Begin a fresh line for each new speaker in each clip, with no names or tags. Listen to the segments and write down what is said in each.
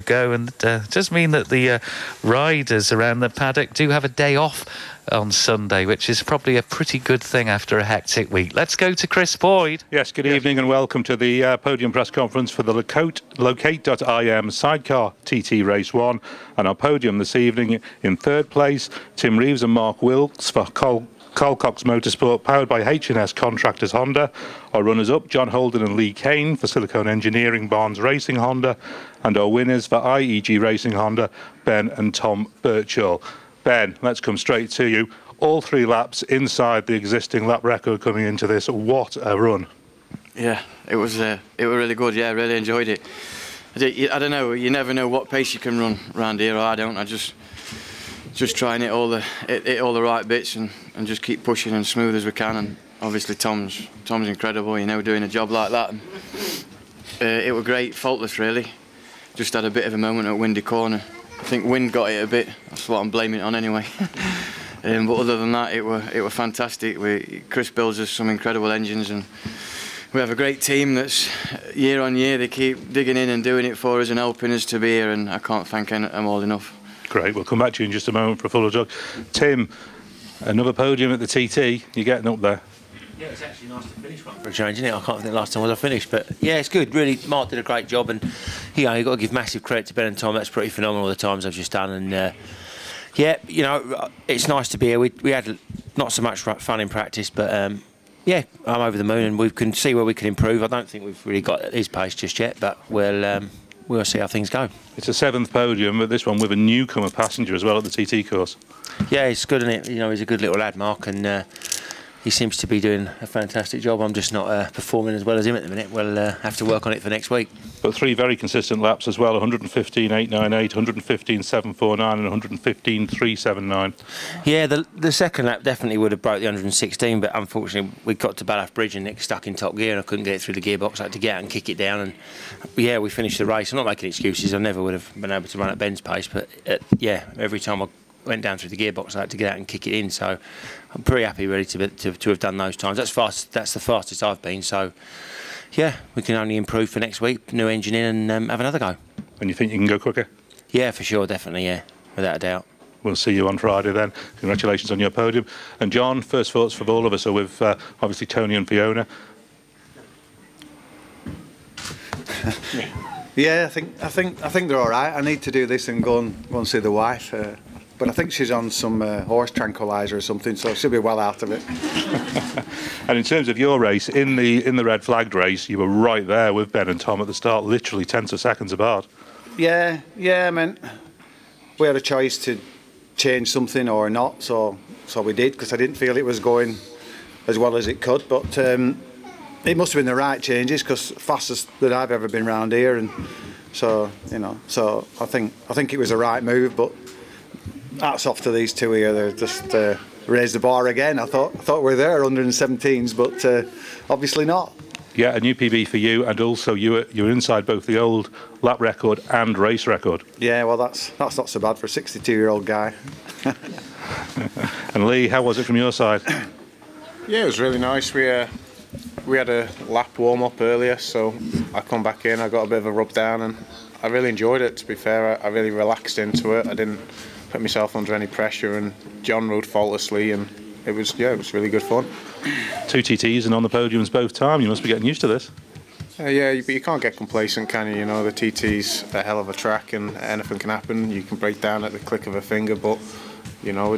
go, and does mean that the riders around the paddock do have a day off on Sunday, which is probably a pretty good thing after a hectic week. Let's go to Chris Boyd.
Yes, good evening and welcome to the Podium press conference for the Locate.im Sidecar TT Race 1. And our podium this evening in third place, Tim Reeves and Mark Wilkes for Colcox Motorsport, powered by H&S Contractors Honda. Our runners-up, John Holden and Lee Kane for Silicone Engineering Barnes Racing Honda. And our winners for IEG Racing Honda, Ben and Tom Birchall. Ben, let's come straight to you. All 3 laps inside the existing lap record coming into this. What a run.
Yeah, it was really good. Yeah, I really enjoyed it. I don't know, you never know what pace you can run around here, or I don't. I just try and hit all the right bits and just keep pushing as smooth as we can. And obviously Tom's incredible, you know, doing a job like that. And, it was great, faultless really. Just had a bit of a moment at Windy Corner. I think wind got it a bit. That's what I'm blaming it on anyway. But other than that, it were fantastic. Chris builds us some incredible engines, and we have a great team that's year on year they keep digging in and doing it for us and helping us to be here. And I can't thank them all enough. Great.
We'll come back to you in just a moment for a fuller talk. Tim, another podium at the TT. You're getting up there.
Yeah, it's actually nice to finish one for a change, isn't it? I can't think the last time I finished, but yeah, it's good. Really, Mark did a great job, and you know, you've got to give massive credit to Ben and Tom. That's pretty phenomenal, the times I've just done, and yeah, you know, it's nice to be here. We had not so much fun in practice, but yeah, I'm over the moon, and we can see where we can improve. I don't think we've really got his pace just yet, but we'll see how things go.
It's a 7th podium, but this one with a newcomer passenger as well at the TT course.
Yeah, it's good, isn't it? You know, he's a good little lad, Mark, and he seems to be doing a fantastic job. I'm just not performing as well as him at the minute. We'll have to work on it for next week.
But 3 very consistent laps as well, 115.898, 115.749 and 115.379.
Yeah, the second lap definitely would have broke the 116, but unfortunately we got to Ballaugh Bridge and Nick stuck in top gear and I couldn't get it through the gearbox. I had to get out and kick it down, and yeah, we finished the race. I'm not making excuses, I never would have been able to run at Ben's pace, but yeah, every time I went down through the gearbox I had to get out and kick it in, so I'm pretty happy really to have done those times. That's the fastest I've been, so yeah, we can only improve for next week, new engine in, and have another go.
And you think you can go quicker?
Yeah, for sure, definitely, yeah, without a doubt.
We'll see you on Friday then. Congratulations on your podium. And John, first thoughts for all of us are with obviously Tony and Fiona.
Yeah, I think they're all right. I need to do this and go and see the wife. But I think she's on some horse tranquilizer or something, so she'll be well out of it.
And in terms of your race, in the red flagged race, you were right there with Ben and Tom at the start, literally tenths of seconds apart.
Yeah, I mean, we had a choice to change something or not, so we did, because I didn't feel it was going as well as it could. But it must have been the right changes, because fastest that I've ever been round here, and so you know, so I think it was the right move. But hats off to these two here. They just raised the bar again. I thought we were there 117s, but obviously not.
Yeah, a new PB for you, and also you're inside both the old lap record and race record.
Yeah, well that's not so bad for a 62-year-old guy.
And Lee, how was it from your side?
Yeah, it was really nice. We had a lap warm up earlier, so I come back in, I got a bit of a rub down, and I really enjoyed it. To be fair, I really relaxed into it. I didn't put myself under any pressure, and John rode faultlessly, and it was really good fun.
2 TTs and on the podiums both time. You must be getting used to this.
Yeah, but you can't get complacent, can you? You know, the TT's a hell of a track, and anything can happen. You can break down at the click of a finger, but you know,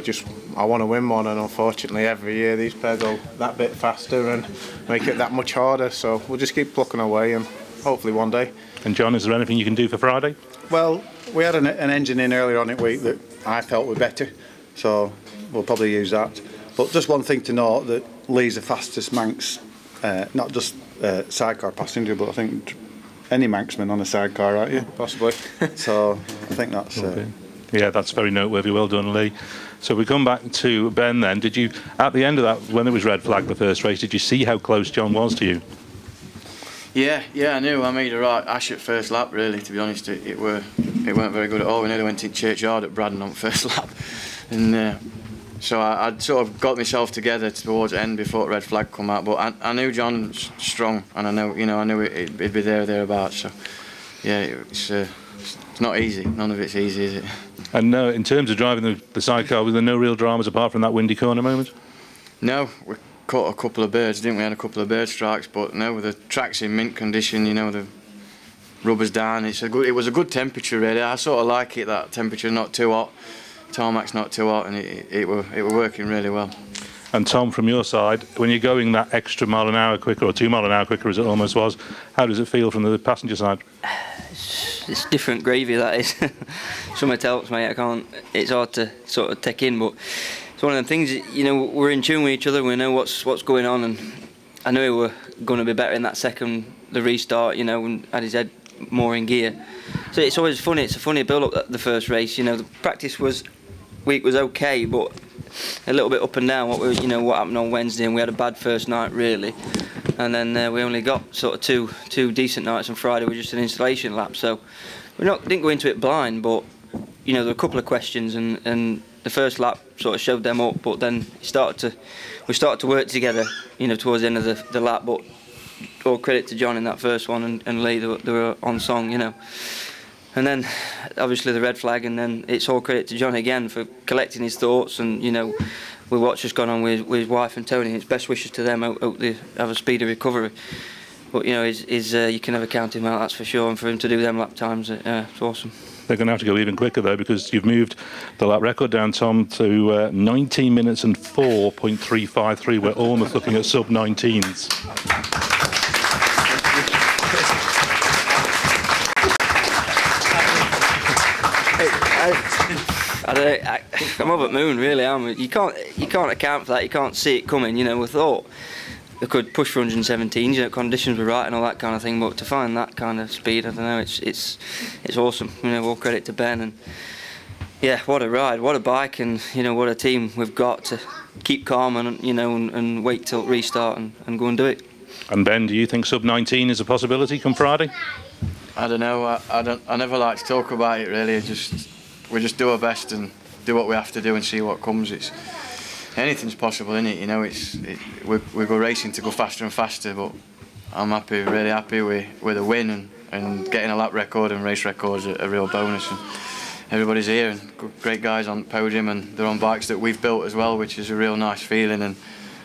I want to win one, and unfortunately every year these pairs go that bit faster and make it that much harder. So we'll just keep plucking away, and hopefully one day.
And John, is there anything you can do for Friday?
Well, we had an engine in earlier on in the week that I felt were better, so we'll probably use that. But just one thing to note, that Lee's the fastest Manx, not just sidecar passenger, but I think any Manxman on a sidecar, aren't you?
Possibly.
So I think that's...
yeah, that's very noteworthy. Well done, Lee. So we come back to Ben then. Did you, at the end of that, when it was red flag the first race, did you see how close John was to you?
Yeah, I knew I made a right ash at first lap, really, to be honest. It weren't very good at all. We nearly went in churchyard at Braddon on first lap. And so I'd sort of got myself together towards the end before the red flag come out. But I knew John's strong, and I knew it'd be there or thereabouts. So yeah, it's it's not easy. None of it's easy, is it?
And in terms of driving the sidecar, were there no real dramas apart from that windy corner moment?
No, we caught a couple of birds, didn't we? Had a couple of bird strikes, but no, the track's in mint condition. You know, the rubber's down. It was a good temperature, really. I sort of like it, that temperature, not too hot. Tarmac's not too hot, and it were working really well.
And Tom, from your side, when you're going that extra mile an hour quicker, or 2 mile an hour quicker as it almost was, how does it feel from the passenger side?
It's different gravy, that is. Something else, mate. It's hard to sort of take in, but it's one of them things. You know, we're in tune with each other. We know what's going on, and I knew we were going to be better in that the restart. You know, and had his head more in gear. So it's always funny. It's a funny build-up at the first race. You know, the practice week was okay, but a little bit up and down. What happened on Wednesday, and we had a bad first night really, and then we only got sort of two decent nights on Friday with just an installation lap. So we didn't go into it blind, but you know, there were a couple of questions, and the first lap sort of showed them up, but then we started to work together, you know, towards the end of the lap. But all credit to John in that first one, and Lee, they were on song, you know. And then obviously the red flag, and then it's all credit to John again for collecting his thoughts. And you know, with what's just gone on with his wife and Tony, it's best wishes to them. Hope they have a speedy recovery. But you know, you can never count him out, that's for sure. And for him to do them lap times, it's awesome. They're
going to have to go even quicker though, because you've moved the lap record down, Tom, to 19 minutes and 4.353. We're almost looking at sub-19s.
I'm up at moon, really. You can't account for that. You can't see it coming. You know, we thought they could push for 117. You know, conditions were right and all that kind of thing. But to find that kind of speed, I don't know. It's awesome. You know, all credit to Ben, and yeah, what a ride, what a bike, and you know, what a team we've got to keep calm and you know and wait till restart and go and do it.
And Ben, do you think sub-19 is a possibility come Friday?
I don't know. I never like to talk about it really. We just do our best and do what we have to do and see what comes. Anything's possible, isn't it? You know, we go racing to go faster and faster. But I'm happy, really happy with a win and getting a lap record and race records a real bonus. And everybody's here and great guys on Podium, and they're on bikes that we've built as well, which is a real nice feeling. And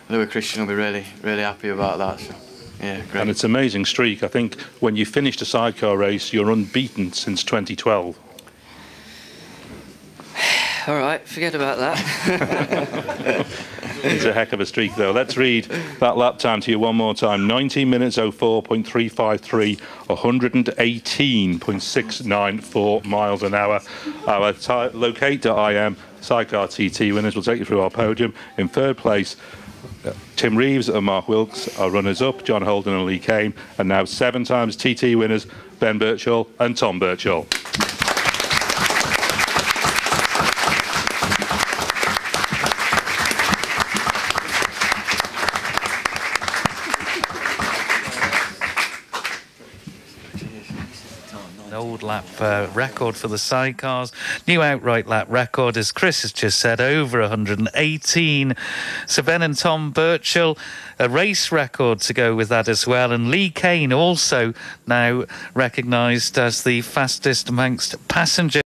Louis Christian will be really happy about that. So. Yeah, great.
And it's an amazing streak. I think when you finished a sidecar race, you're unbeaten since 2012.
All right, forget about that.
It's a heck of a streak, though. Let's read that lap time to you one more time. 19 minutes 04.353, 118.694 miles an hour. Our Locate.im Sidecar TT winners will take you through our podium. In third place, Tim Reeves and Mark Wilkes are runners-up, John Holden and Lee Kane, and now 7 times TT winners, Ben Birchall and Tom Birchall.
Old lap record for the sidecars. New outright lap record, as Chris has just said, over 118. So Ben and Tom Birchall, a race record to go with that as well. And Lee Kane also now recognised as the fastest amongst passengers.